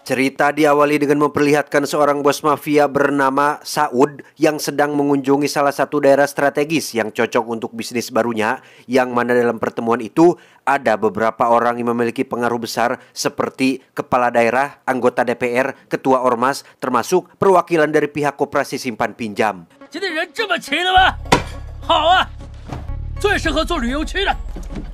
Cerita diawali dengan memperlihatkan seorang bos mafia bernama Saud yang sedang mengunjungi salah satu daerah strategis yang cocok untuk bisnis barunya, yang mana dalam pertemuan itu ada beberapa orang yang memiliki pengaruh besar seperti kepala daerah, anggota DPR, ketua ormas, termasuk perwakilan dari pihak koperasi simpan pinjam. 最适合做旅游区的，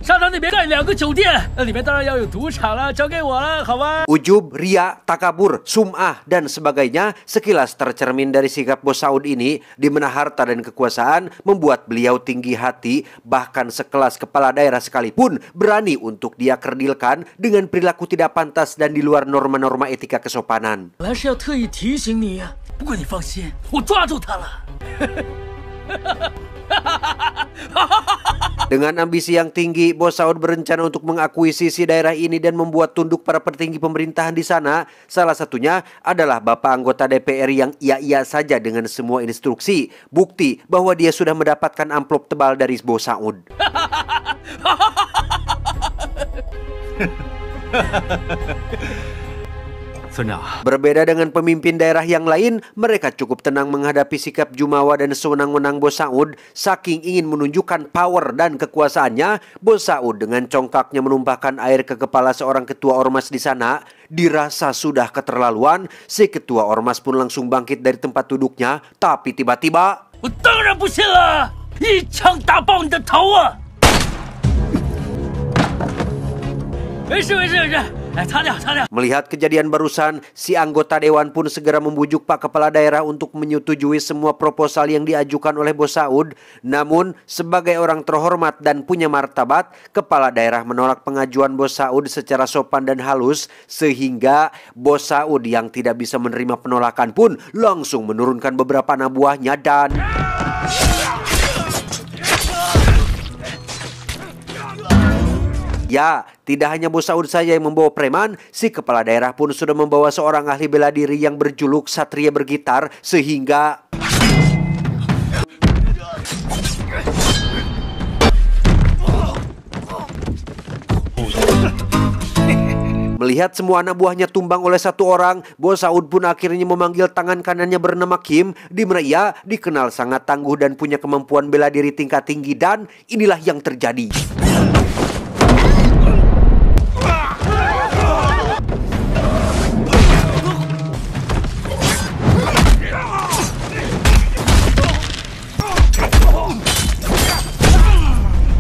上他那边盖2个酒店，那里面当然要有赌场了，交给我了，好吧？ Ujub, ria, takabur, sum'ah, dan sebagainya sekilas tercermin dari sikap bos Saud ini, di mana harta dan kekuasaan membuat beliau tinggi hati, bahkan sekelas kepala daerah sekalipun berani untuk dia kerdilkan dengan perilaku tidak pantas dan di luar norma-norma etika kesopanan. 本来是要特意提醒你呀，不过你放心，我抓住他了。Dengan ambisi yang tinggi, bos Saud berencana untuk mengakuisisi daerah ini dan membuat tunduk para petinggi pemerintahan di sana. Salah satunya adalah bapak anggota DPR yang iya-iya saja dengan semua instruksi. Bukti bahwa dia sudah mendapatkan amplop tebal dari bos Saud. Berbeda dengan pemimpin daerah yang lain, mereka cukup tenang menghadapi sikap jumawa dan sewenang-wenang bos Saud. Saking ingin menunjukkan power dan kekuasaannya, bos Saud dengan congkaknya menumpahkan air ke kepala seorang ketua ormas di sana. Dirasa sudah keterlaluan, si ketua ormas pun langsung bangkit dari tempat duduknya. Tapi tiba-tiba, 我当然不信了，一枪打爆你的头啊！没事没事没事。 Melihat kejadian barusan, si anggota dewan pun segera membujuk Pak Kepala Daerah untuk menyetujui semua proposal yang diajukan oleh bos Saud. Namun, sebagai orang terhormat dan punya martabat, Kepala Daerah menolak pengajuan bos Saud secara sopan dan halus, sehingga bos Saud yang tidak bisa menerima penolakan pun langsung menurunkan beberapa anak buahnya dan... Ya, tidak hanya bos Saud saja yang membawa preman, si kepala daerah pun sudah membawa seorang ahli bela diri yang berjuluk Satria Bergitar, sehingga melihat semua anak buahnya tumbang oleh satu orang, bos Saud pun akhirnya memanggil tangan kanannya bernama Kim, di mana ia dikenal sangat tangguh dan punya kemampuan bela diri tingkat tinggi, dan inilah yang terjadi.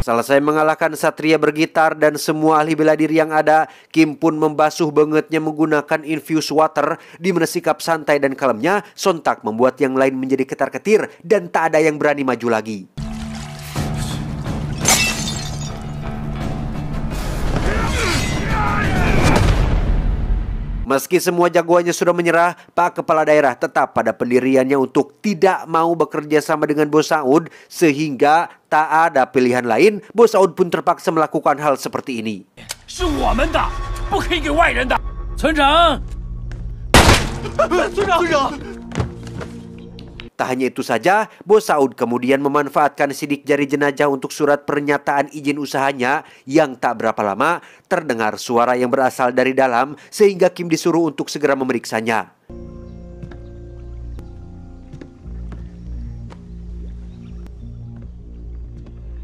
Selesai mengalahkan Satria Bergitar dan semua ahli bela diri yang ada, Kim pun membasuh bangetnya menggunakan infused water, di mana sikap santai dan kalemnya sontak membuat yang lain menjadi ketar-ketir dan tak ada yang berani maju lagi. Meski semua jagoannya sudah menyerah, Pak Kepala Daerah tetap pada pendiriannya untuk tidak mau bekerja sama dengan bos Saud, sehingga tak ada pilihan lain, bos Saud pun terpaksa melakukan hal seperti ini. Tak hanya itu saja, bos Saud kemudian memanfaatkan sidik jari jenazah untuk surat pernyataan izin usahanya, yang tak berapa lama terdengar suara yang berasal dari dalam, sehingga Kim disuruh untuk segera memeriksanya.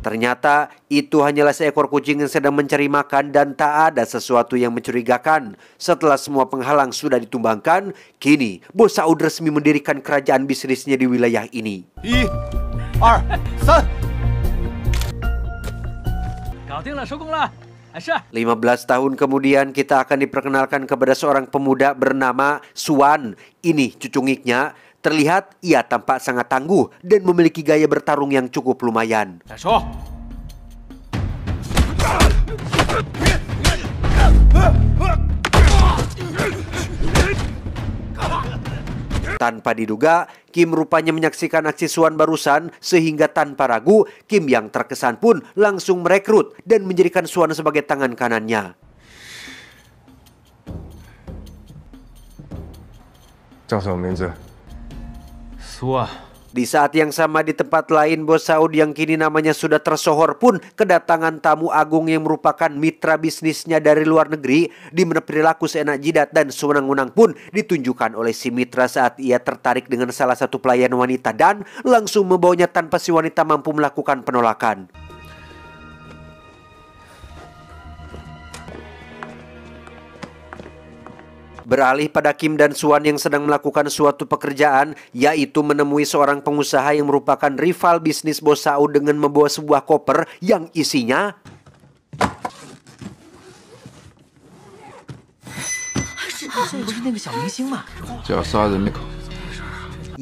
Ternyata itu hanyalah seekor kucing yang sedang mencari makan dan tak ada sesuatu yang mencurigakan. Setelah semua penghalang sudah ditumbangkan, kini bos Saud resmi mendirikan kerajaan bisnisnya di wilayah ini. 1、2、3。 15 tahun kemudian kita akan diperkenalkan kepada seorang pemuda bernama Suan. Ini cucungiknya. Terlihat ia tampak sangat tangguh dan memiliki gaya bertarung yang cukup lumayan. Tanpa diduga, Kim rupanya menyaksikan aksi Suan barusan, sehingga tanpa ragu, Kim yang terkesan pun langsung merekrut dan menjadikan Suan sebagai tangan kanannya. 叫什么名字？ 苏啊， Di saat yang sama di tempat lain, Bos Saud yang kini namanya sudah tersohor pun kedatangan tamu agung yang merupakan mitra bisnisnya dari luar negeri, di mana perilaku seenak jidat dan sewenang-wenang pun ditunjukkan oleh si mitra saat ia tertarik dengan salah satu pelayan wanita dan langsung membawanya tanpa si wanita mampu melakukan penolakan. Beralih pada Kim dan Suan yang sedang melakukan suatu pekerjaan, yaitu menemui seorang pengusaha yang merupakan rival bisnis Bos Saud dengan membawa sebuah koper yang isinya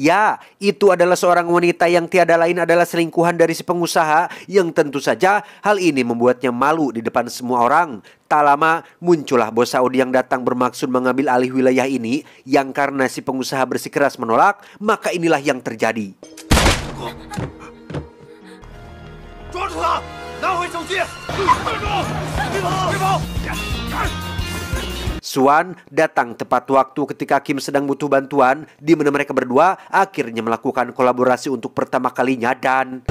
ya, itu adalah seorang wanita yang tiada lain adalah selingkuhan dari si pengusaha, yang tentu saja hal ini membuatnya malu di depan semua orang. Tak lama muncullah Bos Saud yang datang bermaksud mengambil alih wilayah ini, yang karena si pengusaha bersikeras menolak, maka inilah yang terjadi. Suan datang tepat waktu ketika Kim sedang butuh bantuan, di mana mereka berdua akhirnya melakukan kolaborasi untuk pertama kalinya dan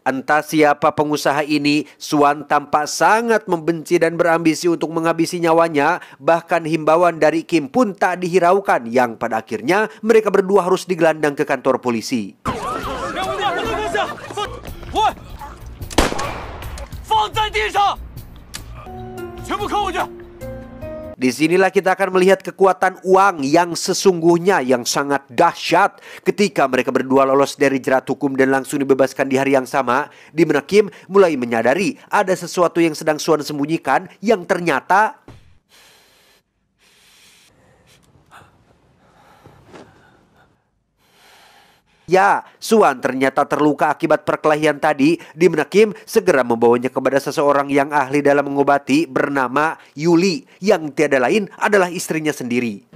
entah siapa pengusaha ini, Suan tampak sangat membenci dan berambisi untuk menghabisi nyawanya. Bahkan himbauan dari Kim pun tak dihiraukan, yang pada akhirnya mereka berdua harus digelandang ke kantor polisi. Disinilah kita akan melihat kekuatan uang yang sesungguhnya, yang sangat dahsyat ketika mereka berdua lolos dari jerat hukum dan langsung dibebaskan di hari yang sama, di mana Kim mulai menyadari ada sesuatu yang sedang Suan sembunyikan, yang ternyata ya, Suan ternyata terluka akibat perkelahian tadi, di mana Kim segera membawanya kepada seseorang yang ahli dalam mengobati bernama Yuli, yang tiada lain adalah istrinya sendiri.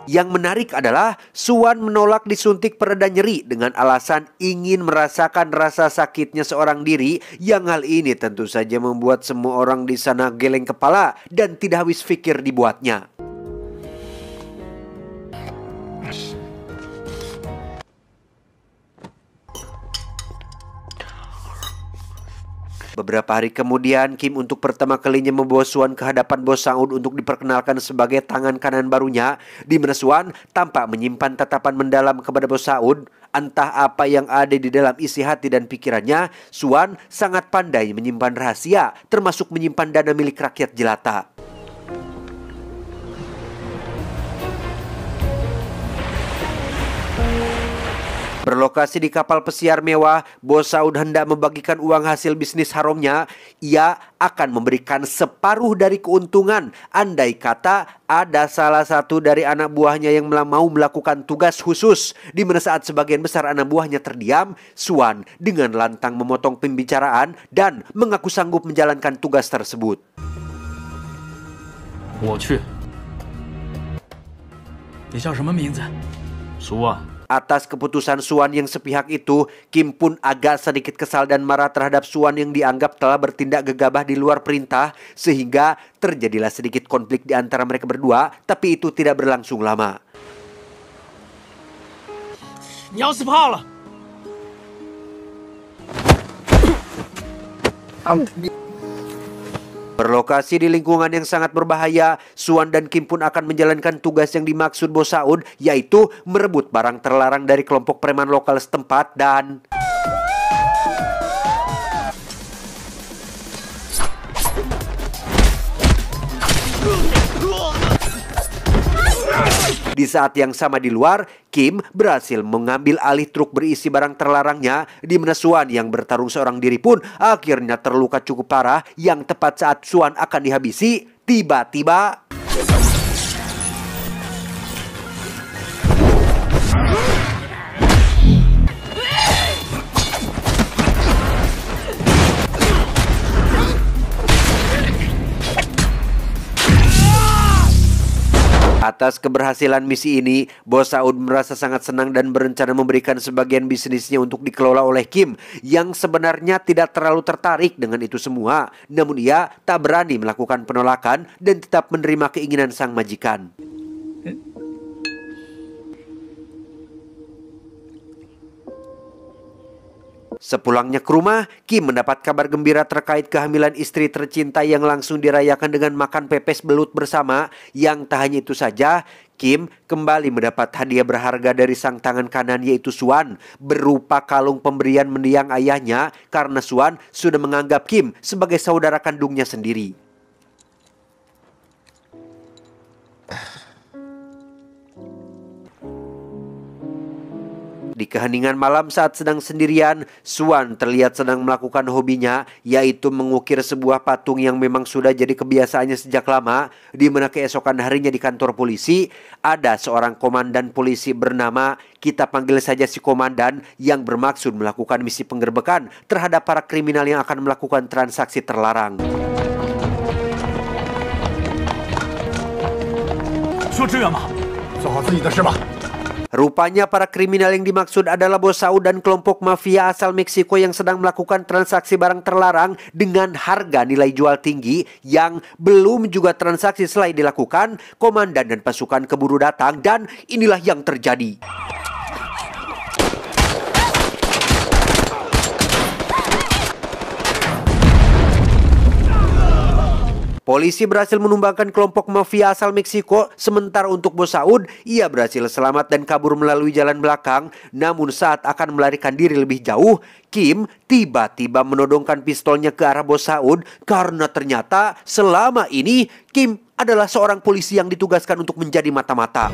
Yang menarik adalah Suan menolak disuntik pereda nyeri dengan alasan ingin merasakan rasa sakitnya seorang diri, yang hal ini tentu saja membuat semua orang di sana geleng kepala dan tidak habis pikir dibuatnya. Beberapa hari kemudian, Kim untuk pertama kalinya membawa Suan ke hadapan Bos Saud untuk diperkenalkan sebagai tangan kanan barunya, di mana Suan tampak menyimpan tatapan mendalam kepada Bos Saud. Entah apa yang ada di dalam isi hati dan pikirannya, Suan sangat pandai menyimpan rahasia, termasuk menyimpan dana milik rakyat jelata. Berlokasi di kapal pesiar mewah, Bos Saud hendak membagikan uang hasil bisnis haramnya. Ia akan memberikan separuh dari keuntungan andai kata ada salah satu dari anak buahnya yang mau melakukan tugas khusus. Di mana saat sebagian besar anak buahnya terdiam, Suan dengan lantang memotong pembicaraan dan mengaku sanggup menjalankan tugas tersebut. Atas keputusan Suan yang sepihak itu, Kim pun agak sedikit kesal dan marah terhadap Suan yang dianggap telah bertindak gegabah di luar perintah, sehingga terjadilah sedikit konflik di antara mereka berdua, tapi itu tidak berlangsung lama. Berlokasi di lingkungan yang sangat berbahaya, Suan dan Kim pun akan menjalankan tugas yang dimaksud Bos Saud, yaitu merebut barang terlarang dari kelompok preman lokal setempat dan di saat yang sama di luar, Kim berhasil mengambil alih truk berisi barang terlarangnya, di mana Suan yang bertarung seorang diri pun akhirnya terluka cukup parah, yang tepat saat Suan akan dihabisi, tiba-tiba Atas keberhasilan misi ini, Bos Saud merasa sangat senang dan berencana memberikan sebagian bisnisnya untuk dikelola oleh Kim yang sebenarnya tidak terlalu tertarik dengan itu semua. Namun ia tak berani melakukan penolakan dan tetap menerima keinginan sang majikan. Sepulangnya ke rumah, Kim mendapat kabar gembira terkait kehamilan istri tercinta yang langsung dirayakan dengan makan pepes belut bersama. Yang tak hanya itu saja, Kim kembali mendapat hadiah berharga dari sang tangan kanan yaitu Suan, berupa kalung pemberian mendiang ayahnya karena Suan sudah menganggap Kim sebagai saudara kandungnya sendiri. Di keheningan malam saat sedang sendirian, Suan terlihat sedang melakukan hobinya, yaitu mengukir sebuah patung yang memang sudah jadi kebiasaannya sejak lama. Di mana keesokan harinya di kantor polisi, ada seorang komandan polisi bernama, kita panggil saja si komandan, yang bermaksud melakukan misi penggerbekan terhadap para kriminal yang akan melakukan transaksi terlarang. Rupanya para kriminal yang dimaksud adalah Bos Saud dan kelompok mafia asal Meksiko yang sedang melakukan transaksi barang terlarang dengan harga nilai jual tinggi yang belum juga transaksi selesai dilakukan. Komandan dan pasukan keburu datang dan inilah yang terjadi. Polisi berhasil menumbangkan kelompok mafia asal Meksiko, sementara untuk Bos Saud, ia berhasil selamat dan kabur melalui jalan belakang. Namun saat akan melarikan diri lebih jauh, Kim tiba-tiba menodongkan pistolnya ke arah Bos Saud karena ternyata selama ini Kim adalah seorang polisi yang ditugaskan untuk menjadi mata-mata.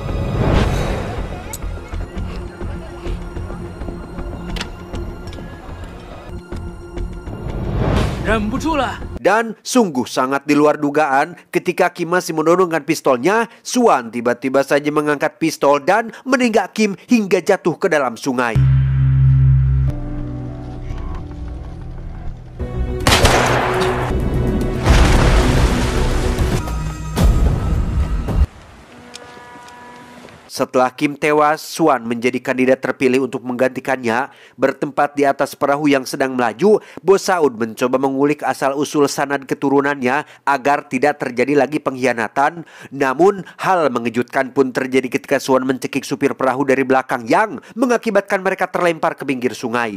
Dan sungguh sangat di luar dugaan, ketika Kim masih menodongkan pistolnya, Suan tiba-tiba saja mengangkat pistol dan menenggak Kim hingga jatuh ke dalam sungai. Setelah Kim tewas, Suan menjadi kandidat terpilih untuk menggantikannya. Bertempat di atas perahu yang sedang melaju, Bos Saud mencoba mengulik asal-usul sanad keturunannya agar tidak terjadi lagi pengkhianatan. Namun, hal mengejutkan pun terjadi ketika Suan mencekik supir perahu dari belakang yang mengakibatkan mereka terlempar ke pinggir sungai.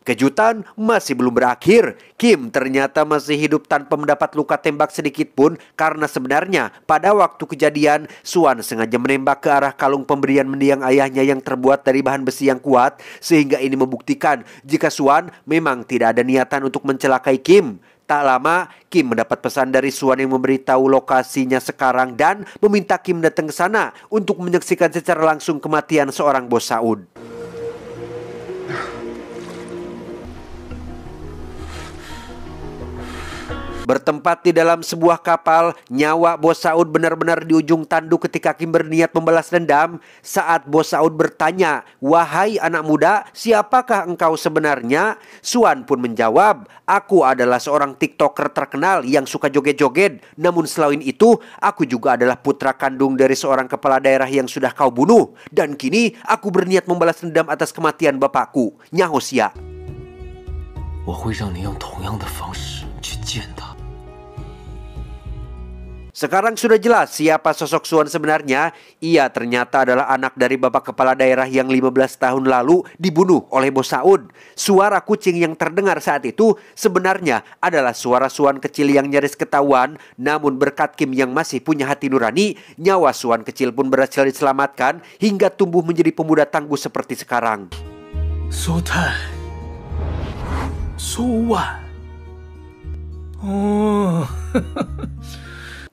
Kejutan masih belum berakhir. Kim ternyata masih hidup tanpa mendapat luka tembak sedikit pun karena sebenarnya pada waktu kejadian Suan sengaja menembak ke arah kalung pemberian mendiang ayahnya yang terbuat dari bahan besi yang kuat, sehingga ini membuktikan jika Suan memang tidak ada niatan untuk mencelakai Kim. Tak lama, Kim mendapat pesan dari Suan yang memberitahu lokasinya sekarang dan meminta Kim datang ke sana untuk menyaksikan secara langsung kematian seorang Bos Saud. Bertempat di dalam sebuah kapal, nyawa Bos Saud benar-benar di ujung tanduk ketika Kim berniat membalas dendam. Saat Bos Saud bertanya, "Wahai anak muda, siapakah engkau sebenarnya?" Suan pun menjawab, "Aku adalah seorang TikToker terkenal yang suka joget-joget. Namun selain itu, aku juga adalah putra kandung dari seorang kepala daerah yang sudah kau bunuh. Dan kini aku berniat membalas dendam atas kematian bapakku," nyahos ia. Sekarang sudah jelas siapa sosok Suan sebenarnya. Ia ternyata adalah anak dari bapak kepala daerah yang 15 tahun lalu dibunuh oleh Bos Saud. Suara kucing yang terdengar saat itu sebenarnya adalah suara Suan kecil yang nyaris ketahuan. Namun berkat Kim yang masih punya hati nurani, nyawa Suan kecil pun berhasil diselamatkan hingga tumbuh menjadi pemuda tangguh seperti sekarang. Sultan Suan. Oh.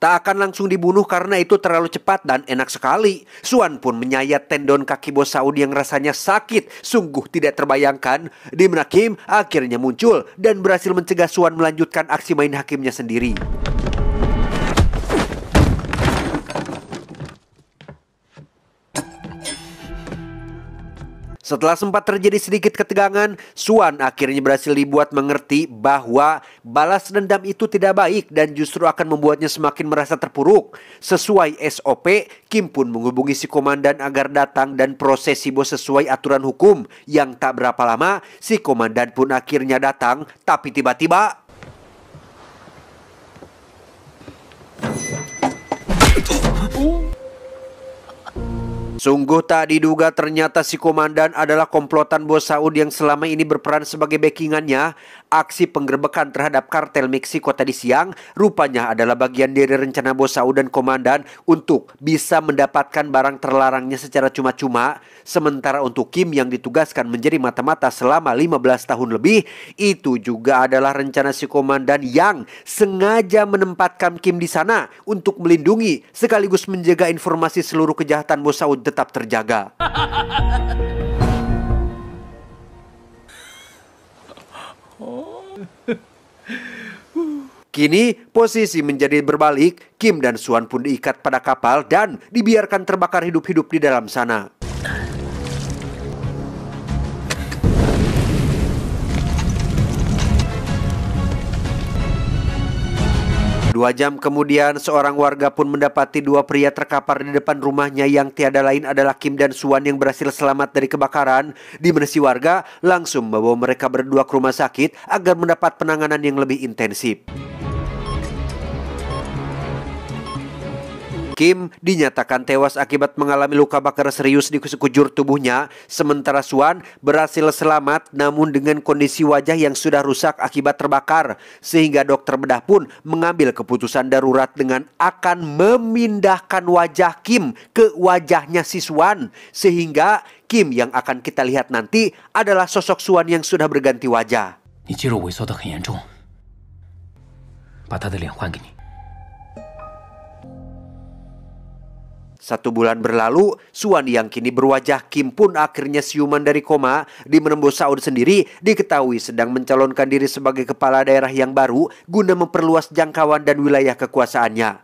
Tak akan langsung dibunuh karena itu terlalu cepat dan enak sekali. Suan pun menyayat tendon kaki Bos Saud yang rasanya sakit, sungguh tidak terbayangkan. Di mana Kim akhirnya muncul dan berhasil mencegah Suan melanjutkan aksi main hakimnya sendiri. Setelah sempat terjadi sedikit ketegangan, Suan akhirnya berhasil dibuat mengerti bahwa balas dendam itu tidak baik dan justru akan membuatnya semakin merasa terpuruk. Sesuai SOP, Kim pun menghubungi si komandan agar datang dan proses si bos sesuai aturan hukum. Yang tak berapa lama, si komandan pun akhirnya datang, tapi tiba-tiba sungguh tak diduga ternyata si komandan adalah komplotan bos Saud yang selama ini berperan sebagai backingannya. Aksi penggerbekan terhadap kartel Meksiko tadi siang rupanya adalah bagian dari rencana bos Saud dan komandan untuk bisa mendapatkan barang terlarangnya secara cuma-cuma. Sementara untuk Kim yang ditugaskan menjadi mata-mata selama 15 tahun lebih, itu juga adalah rencana si komandan yang sengaja menempatkan Kim di sana untuk melindungi sekaligus menjaga informasi seluruh kejahatan bos Saud tetap terjaga. Kini posisi menjadi berbalik, Kim dan Suan pun diikat pada kapal dan dibiarkan terbakar hidup-hidup di dalam sana. Dua jam kemudian, seorang warga pun mendapati dua pria terkapar di depan rumahnya yang tiada lain adalah Kim dan Suan yang berhasil selamat dari kebakaran. Di mana si warga langsung membawa mereka berdua ke rumah sakit agar mendapat penanganan yang lebih intensif. Kim dinyatakan tewas akibat mengalami luka bakar serius di sekujur tubuhnya, sementara Suan berhasil selamat namun dengan kondisi wajah yang sudah rusak akibat terbakar, sehingga dokter bedah pun mengambil keputusan darurat dengan akan memindahkan wajah Kim ke wajahnya si Suan, sehingga Kim yang akan kita lihat nanti adalah sosok Suan yang sudah berganti wajah. 你肌肉萎缩得很严重，把他的脸还给你。 1 bulan berlalu, Suan yang kini berwajah Kim pun akhirnya siuman dari koma, di mana bos Saud sendiri diketahui sedang mencalonkan diri sebagai kepala daerah yang baru guna memperluas jangkauan dan wilayah kekuasaannya.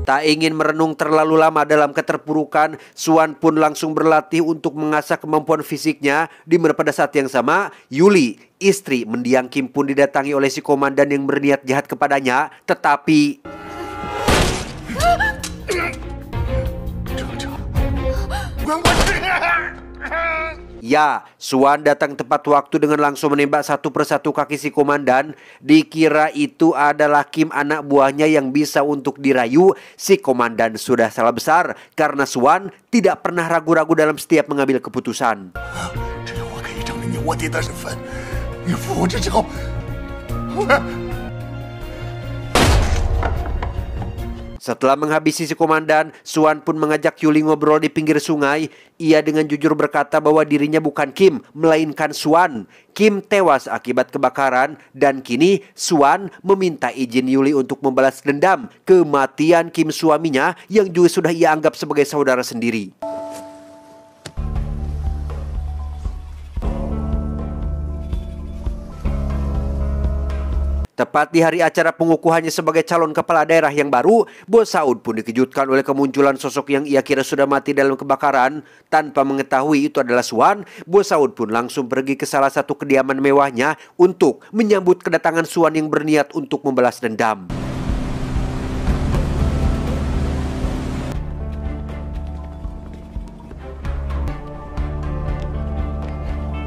Tak ingin merenung terlalu lama dalam keterpurukan, Suan pun langsung berlatih untuk mengasah kemampuan fisiknya, di mana pada saat yang sama, Yuli, istri mendiang Kim pun didatangi oleh si komandan yang berniat jahat kepadanya, tetapi ya, Suan datang tepat waktu dengan langsung menembak satu persatu kaki si komandan. Dikira itu adalah Kim anak buahnya yang bisa untuk dirayu. Si komandan sudah salah besar karena Suan tidak pernah ragu-ragu dalam setiap mengambil keputusan. Setelah menghabisi si komandan, Suan pun mengajak Yuli ngobrol di pinggir sungai. Ia dengan jujur berkata bahwa dirinya bukan Kim, melainkan Suan. Kim tewas akibat kebakaran dan kini Suan meminta izin Yuli untuk membalas dendam kematian Kim suaminya yang juga sudah ia anggap sebagai saudara sendiri. Tepat di hari acara pengukuhannya sebagai calon kepala daerah yang baru, bos Saud pun dikejutkan oleh kemunculan sosok yang ia kira sudah mati dalam kebakaran. Tanpa mengetahui itu adalah Suan, bos Saud pun langsung pergi ke salah satu kediaman mewahnya untuk menyambut kedatangan Suan yang berniat untuk membalas dendam.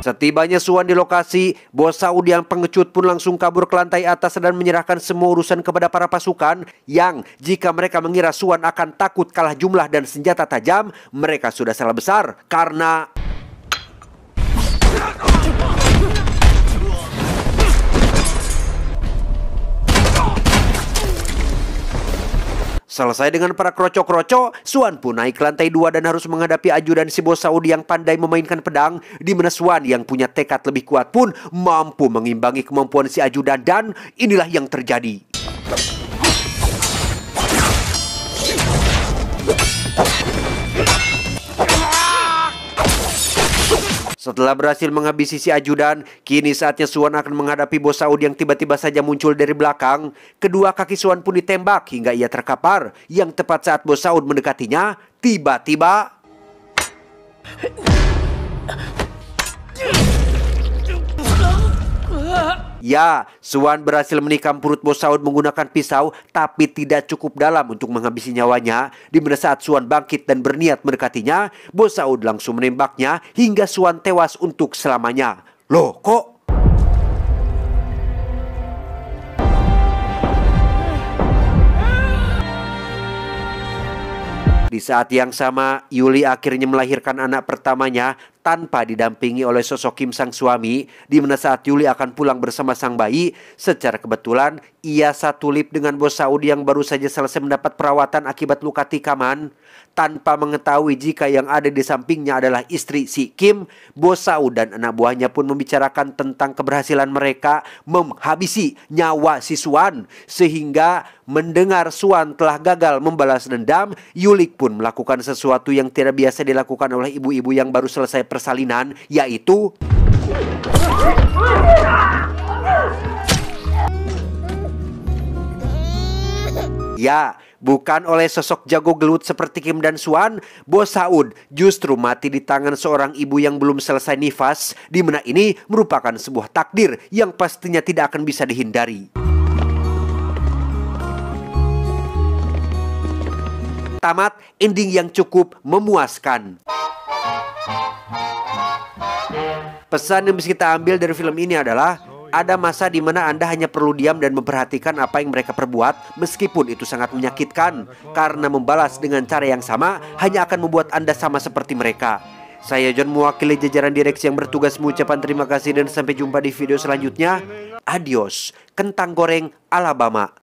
Setibanya Suan di lokasi, bos Saud yang pengecut pun langsung kabur ke lantai atas dan menyerahkan semua urusan kepada para pasukan yang jika mereka mengira Suan akan takut kalah jumlah dan senjata tajam, mereka sudah salah besar karena selesai dengan para kroco-kroco, Suan pun naik ke lantai 2 dan harus menghadapi ajudan si bos Saud yang pandai memainkan pedang, di mana Suan yang punya tekad lebih kuat pun mampu mengimbangi kemampuan si ajudan dan inilah yang terjadi. Setelah berhasil menghabisi si ajudan, kini saatnya Suan akan menghadapi bos Saud yang tiba-tiba saja muncul dari belakang. Kedua kaki Suan pun ditembak hingga ia terkapar. Yang tepat saat bos Saud mendekatinya, tiba-tiba ya, Suan berhasil menikam perut bos Saud menggunakan pisau, tapi tidak cukup dalam untuk menghabisi nyawanya. Di mana saat Suan bangkit dan berniat mendekatinya, bos Saud langsung menembaknya hingga Suan tewas untuk selamanya. Loh, kok? Di saat yang sama, Yuli akhirnya melahirkan anak pertamanya tanpa didampingi oleh sosok Kim sang suami. Di mana saat Yuli akan pulang bersama sang bayi, secara kebetulan ia satu lift dengan bos Saud yang baru saja selesai mendapat perawatan akibat luka tikaman. Tanpa mengetahui jika yang ada di sampingnya adalah istri si Kim, bos Saud dan anak buahnya pun membicarakan tentang keberhasilan mereka menghabisi nyawa si Suan. Sehingga mendengar Suan telah gagal membalas dendam, Yulik pun melakukan sesuatu yang tidak biasa dilakukan oleh ibu-ibu yang baru selesai persalinan, yaitu ya, bukan oleh sosok jago gelut seperti Kim dan Suan, bos Saud justru mati di tangan seorang ibu yang belum selesai nifas, di mana ini merupakan sebuah takdir yang pastinya tidak akan bisa dihindari. Tamat ending yang cukup memuaskan. Pesan yang bisa kita ambil dari film ini adalah ada masa di mana Anda hanya perlu diam dan memperhatikan apa yang mereka perbuat, meskipun itu sangat menyakitkan, karena membalas dengan cara yang sama hanya akan membuat Anda sama seperti mereka. Saya John, mewakili jajaran direksi yang bertugas, mengucapkan terima kasih dan sampai jumpa di video selanjutnya. Adios, kentang goreng Alabama.